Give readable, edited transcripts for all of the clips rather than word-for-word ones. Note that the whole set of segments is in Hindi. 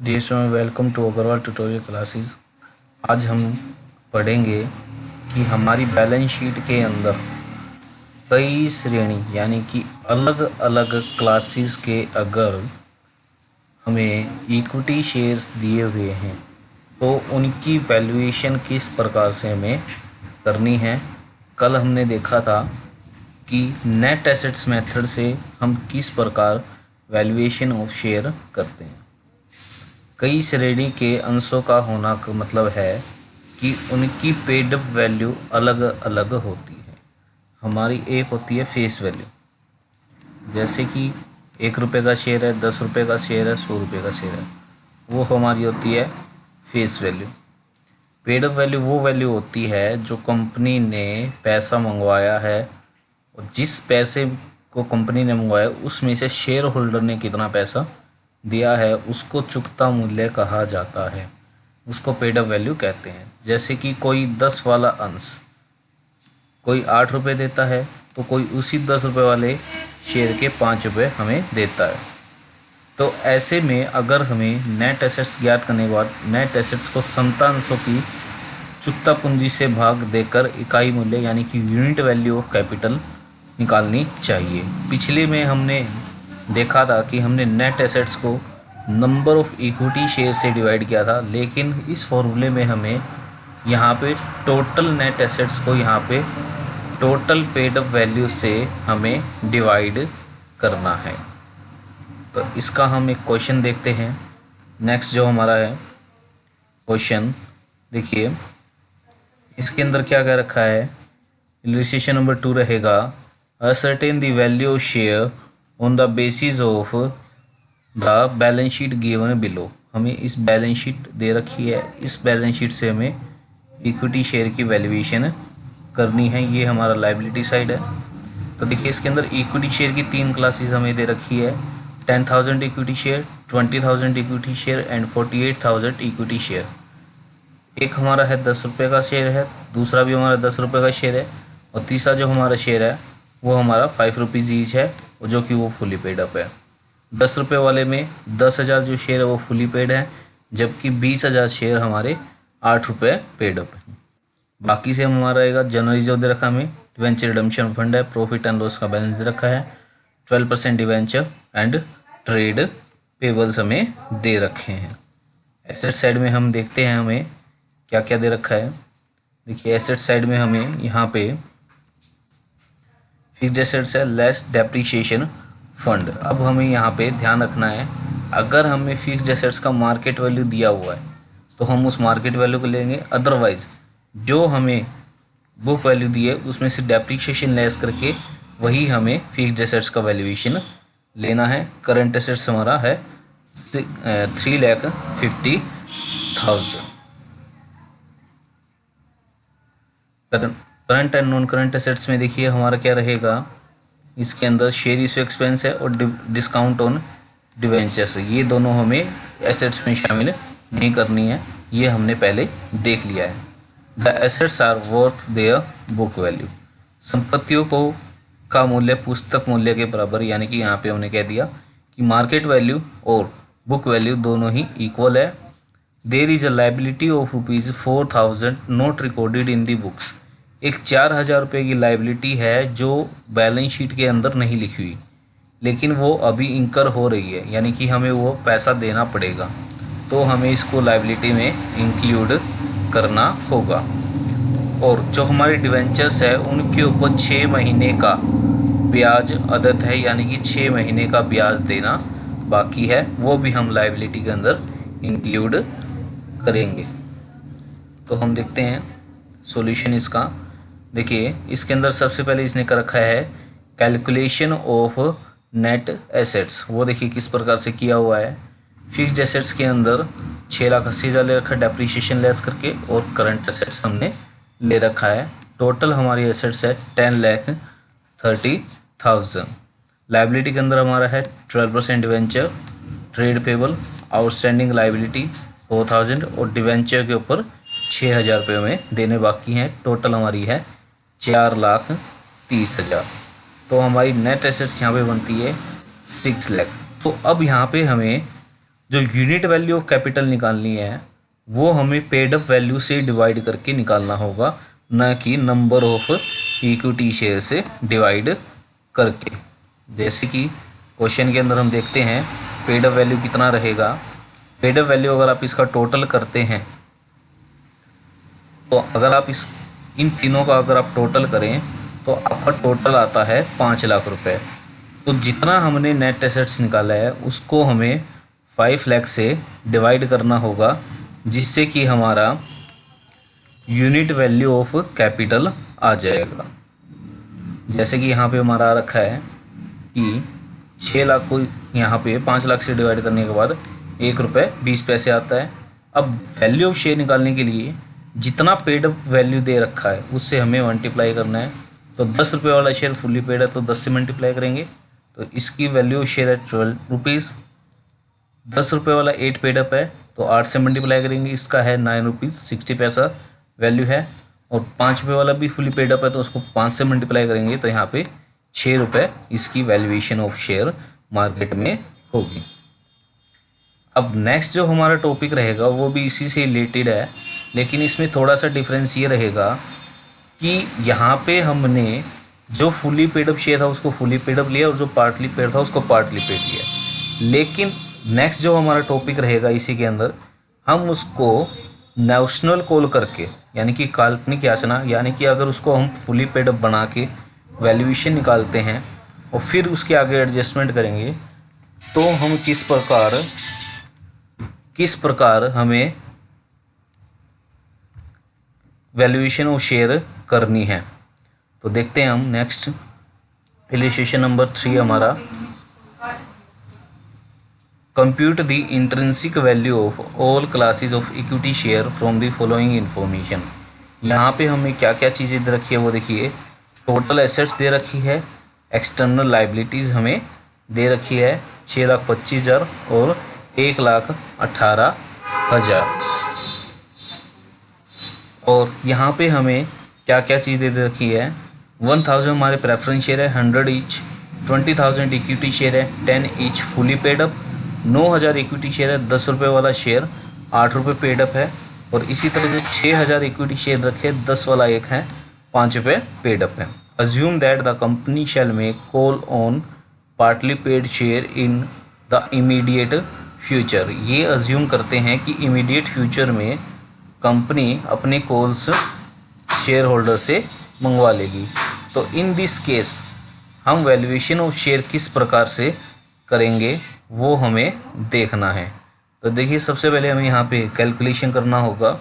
Dear student, welcome to Agarwal tutorial classes. आज हम पढ़ेंगे कि हमारी बैलेंस शीट के अंदर कई श्रेणी यानी कि अलग अलग क्लासेस के अगर हमें इक्विटी शेयर्स दिए हुए हैं तो उनकी वैल्यूएशन किस प्रकार से हमें करनी है। कल हमने देखा था कि नेट एसेट्स मेथड से हम किस प्रकार वैल्यूएशन ऑफ शेयर करते हैं। कई श्रेणी के अंशों का होना का मतलब है कि उनकी पेड अप वैल्यू अलग अलग होती है। हमारी एक होती है फेस वैल्यू, जैसे कि 1 रुपये का शेयर है, 10 रुपये का शेयर है, 100 रुपये का शेयर है, वो हमारी होती है face value. Paid up value वो वैल्यू होती है जो कंपनी ने पैसा मंगवाया है और जिस पैसे को कंपनी ने मंगवाया उसमें से शेयर होल्डर ने कितना पैसा दिया है उसको चुकता मूल्य कहा जाता है, उसको पेड अप वैल्यू कहते हैं। जैसे कि कोई 10 वाला अंश कोई 8 रुपये देता है तो कोई उसी 10 रुपये वाले शेयर के 5 रुपये हमें देता है। तो ऐसे में अगर हमें नेट एसेट्स ज्ञात करने के बाद नेट एसेट्स को समता अंशों की चुकता पूंजी से भाग देकर इकाई मूल्य यानी कि यूनिट वैल्यू ऑफ कैपिटल निकालनी चाहिए। पिछले में हमने देखा था कि हमने नेट एसेट्स को नंबर ऑफ इक्विटी शेयर से डिवाइड किया था, लेकिन इस फॉर्मूले में हमें यहाँ पे टोटल नेट एसेट्स को यहाँ पे टोटल पेड अप वैल्यू से हमें डिवाइड करना है। तो इसका हम एक क्वेश्चन देखते हैं। नेक्स्ट जो हमारा है क्वेश्चन, देखिए इसके अंदर क्या क्या रखा है। इलस्ट्रेशन नंबर 2 रहेगा, ascertain the value of share on the basis of the balance sheet given below. हमें इस बैलेंस शीट दे रखी है, इस बैलेंस शीट से हमें इक्विटी शेयर की वैल्यूएशन करनी है। ये हमारा लायबिलिटी साइड है। तो देखिए इसके अंदर इक्विटी शेयर की 3 क्लासेस हमें दे रखी है, 10,000 equity share, 20,000 equity share and 48,000 equity share. एक हमारा है 10 रुपये का शेयर है, दूसरा भी हमारा 10 रुपये का शेयर है और तीसरा जो हमारा शेयर है वो हमारा 5 रुपीज़ ईच है, जो कि वो फुली पेड अप है। 10 रुपये वाले में 10,000 जो शेयर है वो फुली पेड है, जबकि 20,000 शेयर हमारे 8 रुपये पेड अप है। बाकी से हमारा रहेगा जनरल रिजर्व दे रखा हमें, डिवेंचर रिडम्पशन फंड है, प्रॉफिट एंड लॉस का बैलेंस दे रखा है, 12% डिवेंचर एंड ट्रेड पेबल्स हमें दे रखे हैं। एसेट साइड में हम देखते हैं हमें क्या क्या दे रखा है। देखिए एसेट साइड में हमें यहाँ पे फिक्स्ड एसेट्स है, लेस डेप्रिसिएशन फंड। अब हमें यहाँ पे ध्यान रखना है, अगर हमें फिक्स्ड एसेट्स का मार्केट वैल्यू दिया हुआ है तो हम उस मार्केट वैल्यू को लेंगे, अदरवाइज जो हमें बुक वैल्यू दी है उसमें से डेप्रिसिएशन लेस करके वही हमें फिक्स्ड एसेट्स का वैल्यूएशन लेना है। करंट एसेट्स हमारा है 3,50,000। Current and non current assets में देखिए हमारा क्या रहेगा, इसके अंदर शेयर इशू एक्सपेंस है और डिस्काउंट ऑन डिवेंचर्स, ये दोनों हमें एसेट्स में शामिल नहीं करनी है, ये हमने पहले देख लिया है। The assets are worth their book value, संपत्तियों को का मूल्य पुस्तक मूल्य के बराबर, यानी कि यहाँ पे हमने कह दिया कि मार्केट वैल्यू और बुक वैल्यू दोनों ही इक्वल है। There is a liability of ₹4,000 not recorded in the books, एक 4,000 रुपये की लाइबिलिटी है जो बैलेंस शीट के अंदर नहीं लिखी हुई, लेकिन वो अभी इंकर हो रही है, यानी कि हमें वो पैसा देना पड़ेगा, तो हमें इसको लाइबिलिटी में इंक्लूड करना होगा। और जो हमारे डिवेंचर्स है उनके ऊपर 6 महीने का ब्याज आदत है, यानी कि 6 महीने का ब्याज देना बाकी है, वो भी हम लाइबिलिटी के अंदर इंक्लूड करेंगे। तो हम देखते हैं सॉल्यूशन इसका। देखिए इसके अंदर सबसे पहले इसने कर रखा है कैलकुलेशन ऑफ नेट एसेट्स, वो देखिए किस प्रकार से किया हुआ है। फिक्स्ड एसेट्स के अंदर 6,80,000 ले रखा है डेप्रिसिएशन लेस करके, और करंट एसेट्स हमने ले रखा है। टोटल हमारी एसेट्स है 10,30,000। लाइबिलिटी के अंदर हमारा है 12% debenture, trade payable, outstanding liability 4,000 और डिवेंचर के ऊपर 6,000 रुपये में देने बाकी हैं। टोटल हमारी है 4,30,000। तो हमारी नेट एसेट्स यहाँ पे बनती है 6 लाख। तो अब यहाँ पे हमें जो यूनिट वैल्यू ऑफ कैपिटल निकालनी है वो हमें पेड अप वैल्यू से डिवाइड करके निकालना होगा, न कि नंबर ऑफ इक्विटी शेयर से डिवाइड करके। जैसे कि क्वेश्चन के अंदर हम देखते हैं पेड अप वैल्यू कितना रहेगा। पेड अप वैल्यू अगर आप इसका टोटल करते हैं तो अगर आप इन तीनों का अगर आप टोटल करें तो आपका टोटल आता है 5 लाख रुपए। तो जितना हमने नेट एसेट्स निकाला है उसको हमें 5 लाख से डिवाइड करना होगा, जिससे कि हमारा यूनिट वैल्यू ऑफ कैपिटल आ जाएगा। जैसे कि यहाँ पे हमारा आ रखा है कि 6 लाख को यहाँ पे 5 लाख से डिवाइड करने के बाद 1 रुपये 20 पैसे आता है। अब वैल्यू ऑफ शेयर निकालने के लिए जितना पेड अप वैल्यू दे रखा है उससे हमें मल्टीप्लाई करना है। तो 10 रुपये वाला शेयर फुल्ली पेड है तो 10 से मल्टीप्लाई करेंगे तो इसकी वैल्यू ऑफ शेयर है 12 रुपीज़। 10 रुपये वाला 8 पेड अप है तो 8 से मल्टीप्लाई करेंगे, इसका है 9 रुपीज़ 60 पैसा वैल्यू है। और 5 रुपये वाला भी फुली पेड अप है तो उसको 5 से मल्टीप्लाई करेंगे तो यहाँ पे 6 रुपये इसकी वैल्यूएशन ऑफ शेयर मार्केट में होगी। अब नेक्स्ट जो हमारा टॉपिक रहेगा वो भी इसी से रिलेटेड है, लेकिन इसमें थोड़ा सा डिफरेंस ये रहेगा कि यहाँ पे हमने जो फुली पेड अप शेयर था उसको फुली पेड अप लिया और जो पार्टली पेड था उसको पार्टली पेड लिया। लेकिन नेक्स्ट जो हमारा टॉपिक रहेगा इसी के अंदर हम उसको नॉशनल कॉल करके, यानी कि काल्पनिक याचना, यानी कि अगर उसको हम फुली पेड अप बना के वैल्यूएशन निकालते हैं और फिर उसके आगे एडजस्टमेंट करेंगे तो हम किस प्रकार हमें वैल्यूएशन ऑफ शेयर करनी है। तो देखते हैं हम नेक्स्ट इलस्ट्रेशन नंबर 3 हमारा compute the intrinsic value of all classes of equity share from the following information. यहाँ पे हमें क्या क्या चीज़ें दे रखी है वो देखिए। टोटल एसेट्स दे रखी है, एक्सटर्नल लाइबिलिटीज़ हमें दे रखी है 6,25,000 और 1,18,000। और यहाँ पे हमें क्या क्या चीज़ें दे रखी है। 1,000 हमारे प्रेफरेंस शेयर है 100 ईच, 20,000 इक्विटी शेयर है 10 each fully paid up, 9,000 equity share है 10 रुपये वाला शेयर 8 रुपये पेड अप है। और इसी तरह से 6,000 इक्विटी शेयर रखे 10 वाला एक है 5 रुपये पेड अप है। Assume that the company shall make call on partly paid share in the immediate future. ये अज्यूम करते हैं कि इमीडिएट फ्यूचर में कंपनी अपने कॉल्स शेयर होल्डर से मंगवा लेगी। तो इन दिस केस हम वैल्यूएशन ऑफ शेयर किस प्रकार से करेंगे वो हमें देखना है। तो देखिए सबसे पहले हमें यहाँ पे कैलकुलेशन करना होगा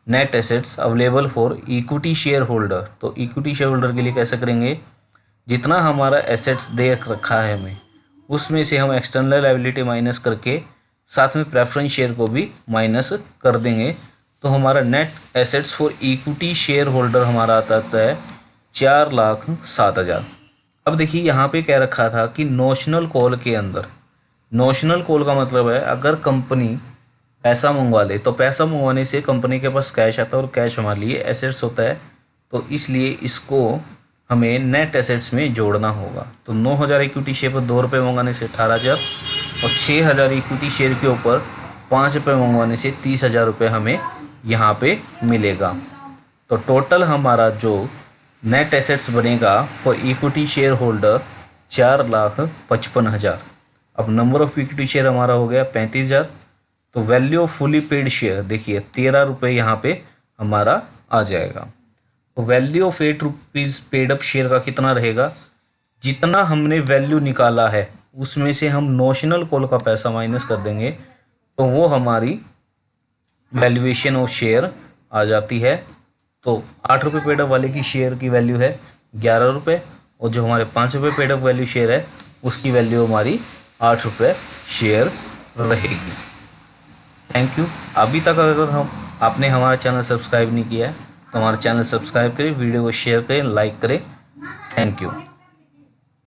net assets available for equity share holder. तो इक्विटी शेयर होल्डर के लिए कैसे करेंगे, जितना हमारा एसेट्स दे रखा है हमें उसमें से हम एक्सटर्नल लायबिलिटी माइनस करके साथ में प्रेफरेंस शेयर को भी माइनस कर देंगे। तो हमारा net assets for equity share holder हमारा आता है 4,07,000। अब देखिए यहाँ पे कह रखा था कि नोशनल कॉल के अंदर, नोशनल कॉल का मतलब है अगर कंपनी पैसा मंगवा ले तो पैसा मंगवाने से कंपनी के पास कैश आता है और कैश हमारे लिए एसेट्स होता है। तो इसलिए इसको हमें नेट एसेट्स में जोड़ना होगा। तो 9,000 इक्विटी शेयर पर 2 रुपये मंगवाने से 18,000 और 6,000 इक्विटी शेयर के ऊपर 5 रुपये मंगवाने से 30,000 रुपये हमें यहाँ पे मिलेगा। तो टोटल हमारा जो नेट एसेट्स बनेगा फॉर इक्विटी शेयर होल्डर 4,55,000। अब नंबर ऑफ इक्विटी शेयर हमारा हो गया 35,000। तो value of fully paid share देखिए 13 रुपये यहाँ पे हमारा आ जाएगा। तो value of 8 rupees paid up share का कितना रहेगा, जितना हमने वैल्यू निकाला है उसमें से हम नोशनल कॉल का पैसा माइनस कर देंगे तो वो हमारी वैल्यूएशन ऑफ शेयर आ जाती है। तो 8 रुपये पेड अप वाले की शेयर की वैल्यू है 11 रुपये और जो हमारे 5 रुपये पेड अप वैल्यू शेयर है उसकी वैल्यू हमारी 8 रुपये शेयर रहेगी। Thank you. अभी तक अगर आपने हमारा चैनल सब्सक्राइब नहीं किया है तो हमारा चैनल सब्सक्राइब करें, वीडियो को शेयर करें, लाइक करें। Thank you.